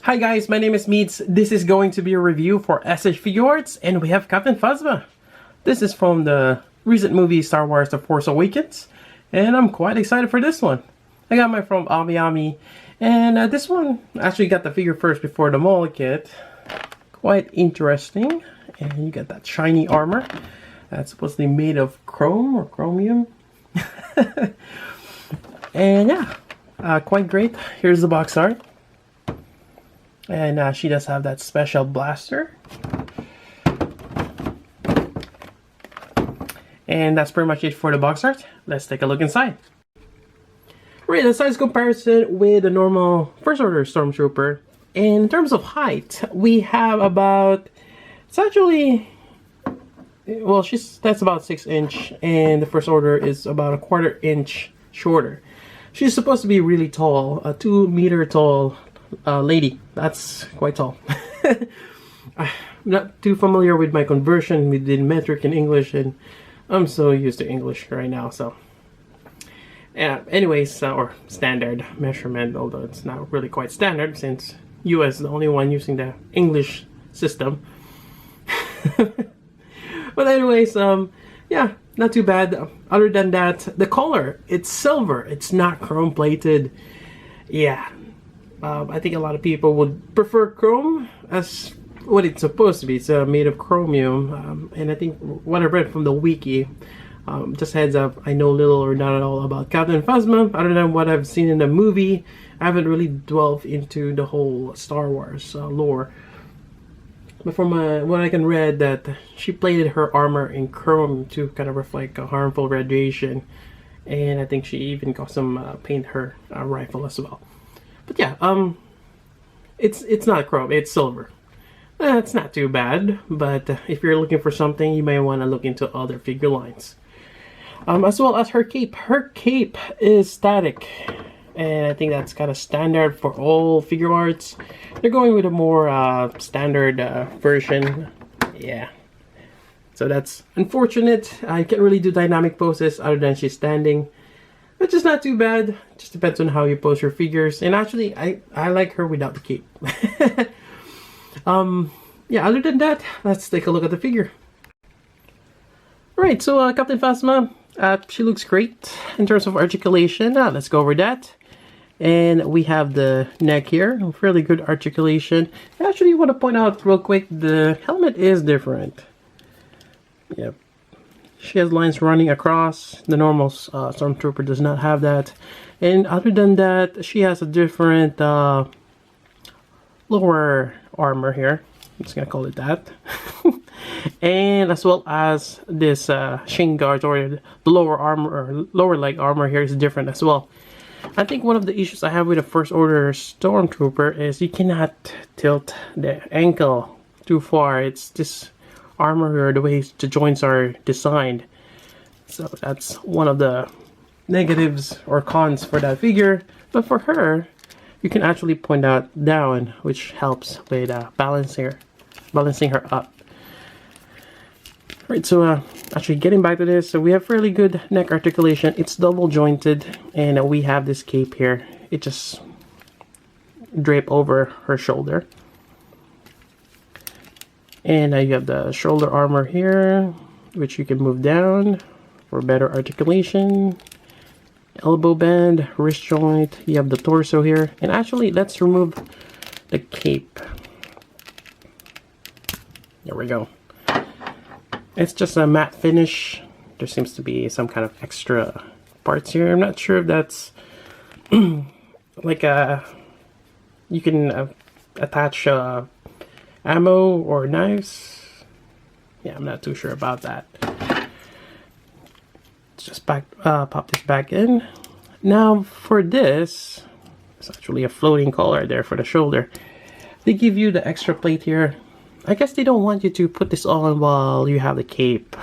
Hi guys, my name is Meats. This is going to be a review for SH Figuarts, and we have Captain Phasma. This is from the recent movie Star Wars The Force Awakens, and I'm quite excited for this one. I got mine from Ami, and this one actually got the figure first before the mold kit. Quite interesting, and you got that shiny armor. That's supposedly made of chrome or chromium. And yeah, quite great. Here's the box art. And she does have that special blaster. And that's pretty much it for the box art. Let's take a look inside. Right, the size comparison with the normal First Order Stormtrooper. In terms of height, we have about, it's actually, well, that's about 6 inch, and the First Order is about a 1/4 inch shorter. She's supposed to be really tall, a 2 meter tall lady. That's quite tall. I'm not too familiar with my conversion. We did metric in English, and I'm so used to English right now. So, yeah. Anyways, or standard measurement, although it's not really quite standard since U.S. is the only one using the English system. But anyways, yeah, not too bad. Other than that, the color, it's silver. It's not chrome plated. Yeah. I think a lot of people would prefer chrome as what it's supposed to be. It's made of chromium, and I think what I read from the wiki, just heads up, I know little or not at all about Captain Phasma, other than what I've seen in the movie. I haven't really delved into the whole Star Wars lore. But from what I can read, that she plated her armor in chrome to kind of reflect a harmful radiation, and I think she even custom paint her rifle as well. But yeah, it's not chrome, it's silver. It's not too bad, but if you're looking for something, you may want to look into other figure lines. As well as her cape. Her cape is static, and I think that's kind of standard for all Figuarts. They're going with a more standard version. Yeah. So that's unfortunate. I can't really do dynamic poses other than she's standing, which is not too bad. Just depends on how you pose your figures. And actually, I like her without the cape. Yeah, other than that, let's take a look at the figure. Right, so Captain Phasma, she looks great in terms of articulation. Let's go over that. And we have the neck here, fairly good articulation. I actually want to point out real quick, the helmet is different. Yep. She has lines running across. The normal Stormtrooper does not have that. And other than that, she has a different lower armor here. I'm just gonna call it that. And as well as this shin guard, or the lower armor, or lower leg armor here, is different as well. I think one of the issues I have with a First Order Stormtrooper is you cannot tilt the ankle too far. It's this armor here, the way the joints are designed. So that's one of the negatives or cons for that figure. But for her, you can actually point out down, which helps with balancing her up. Right, so actually getting back to this, so we have fairly good neck articulation. It's double jointed, and we have this cape here. It just drape over her shoulder. And you have the shoulder armor here, which you can move down for better articulation. Elbow band, wrist joint, you have the torso here. And actually, let's remove the cape. There we go. It's just a matte finish. There seems to be some kind of extra parts here. I'm not sure if that's like you can attach ammo or knives. Yeah, I'm not too sure about that. Let's just pop this back in. Now for this, it's actually a floating collar there for the shoulder. They give you the extra plate here. I guess they don't want you to put this on while you have the cape.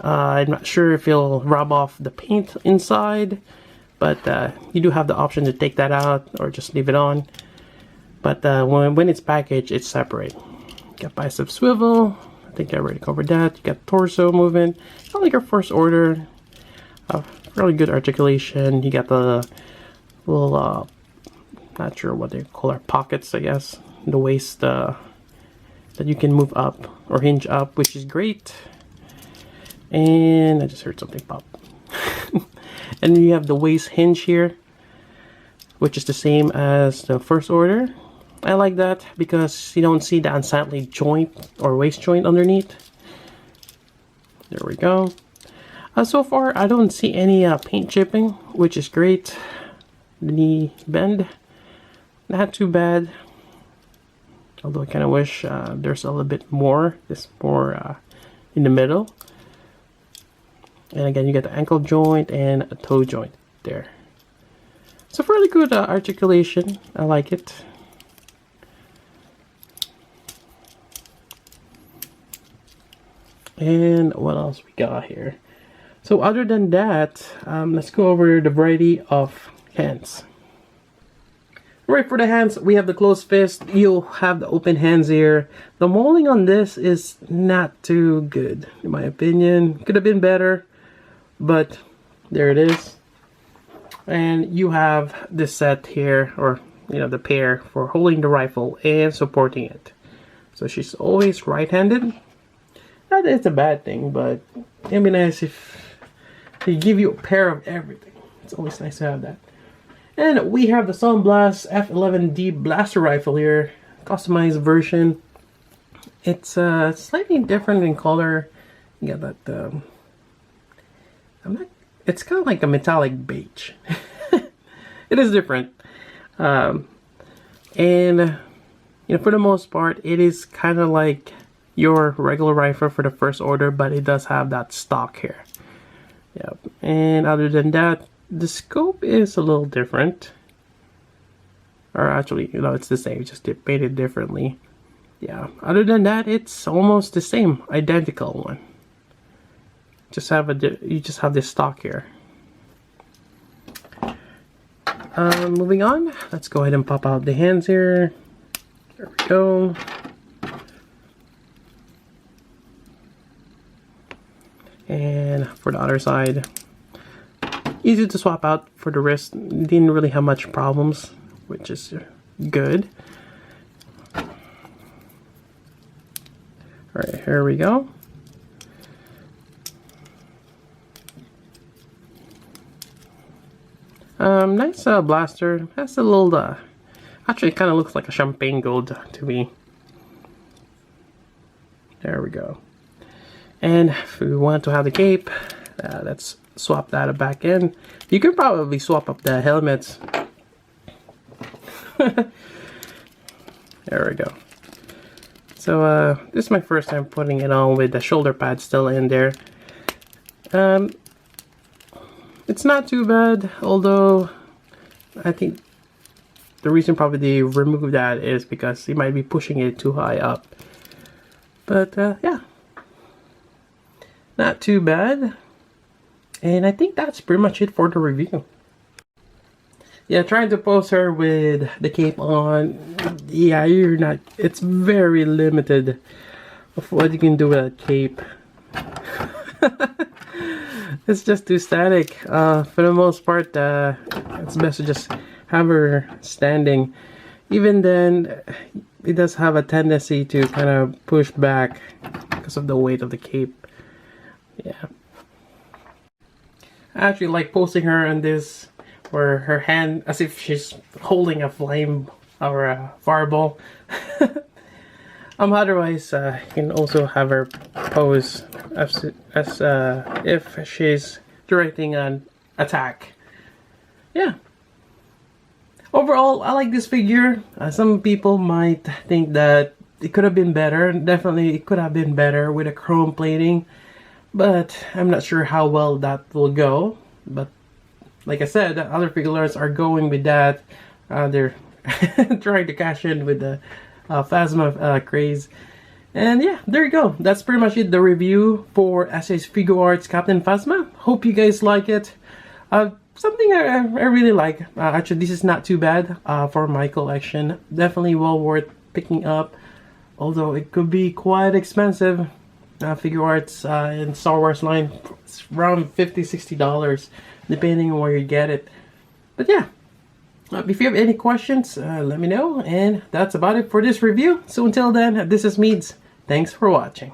I'm not sure if it'll rub off the paint inside, but you do have the option to take that out or just leave it on. But when it's packaged, it's separate. You got bicep swivel. I think I already covered that. You got torso movement. Not like your First Order. Really good articulation. You got the little not sure what they call our pockets, I guess. The waist that you can move up or hinge up, which is great. And I just heard something pop. And then you have the waist hinge here, which is the same as the first order. I like that because you don't see the unsightly joint or waist joint underneath. There we go. So far, I don't see any paint chipping, which is great. The knee bend, not too bad. Although I kind of wish there's a little bit more. This more in the middle. And again, you get the ankle joint and a toe joint there. So fairly good articulation. I like it. And what else we got here? So other than that, let's go over the variety of hands. Alright, for the hands, we have the closed fist. You'll have the open hands here. The molding on this is not too good, in my opinion. Could have been better, but there it is. And you have this set here, or you know, the pair for holding the rifle and supporting it. So she's always right-handed. Not that it's a bad thing, but it'd be nice if they give you a pair of everything. It's always nice to have that. And we have the Sunblast F11D blaster rifle here, customized version. It's slightly different in color. You got that. It's kind of like a metallic beige. It is different, and you know, for the most part, it is kind of like your regular rifle for the first order, but it does have that stock here. Yep. And other than that, the scope is a little different. Or actually, you know, it's the same, just painted differently. Yeah. Other than that, it's almost the same, identical one. You just have this stock here. Moving on, let's go ahead and pop out the hands here. There we go. And for the other side, easy to swap out for the wrist. Didn't really have much problems, which is good. Alright, here we go. Nice blaster. Has a little, actually it kind of looks like a champagne gold to me. There we go. And if we want to have the cape, let's swap that back in. You could probably swap up the helmets. There we go. So this is my first time putting it on with the shoulder pad still in there. It's not too bad, although I think the reason probably they removed that is because they might be pushing it too high up. But yeah, not too bad. And I think that's pretty much it for the review. Yeah, trying to pose her with the cape on, yeah, it's very limited of what you can do with a cape. It's just too static. For the most part, it's best to just have her standing. Even then, it does have a tendency to kind of push back because of the weight of the cape. Yeah. I actually like posing her on this, where her hand, as if she's holding a flame or a fireball. Otherwise, you can also have her pose as if she's directing an attack. Yeah. Overall, I like this figure. Some people might think that it could have been better. Definitely, it could have been better with a chrome plating. But I'm not sure how well that will go. But like I said, other figurines are going with that. They're trying to cash in with the Phasma craze. And yeah, there you go. That's pretty much it, the review for SA's Figuarts Captain Phasma. Hope you guys like it. Something I really like. Actually, this is not too bad for my collection. Definitely well worth picking up. Although it could be quite expensive. Figuarts in Star Wars line, it's around $50–$60 depending on where you get it. But yeah, If you have any questions, let me know. And that's about it for this review. So until then, this is Meads. Thanks for watching.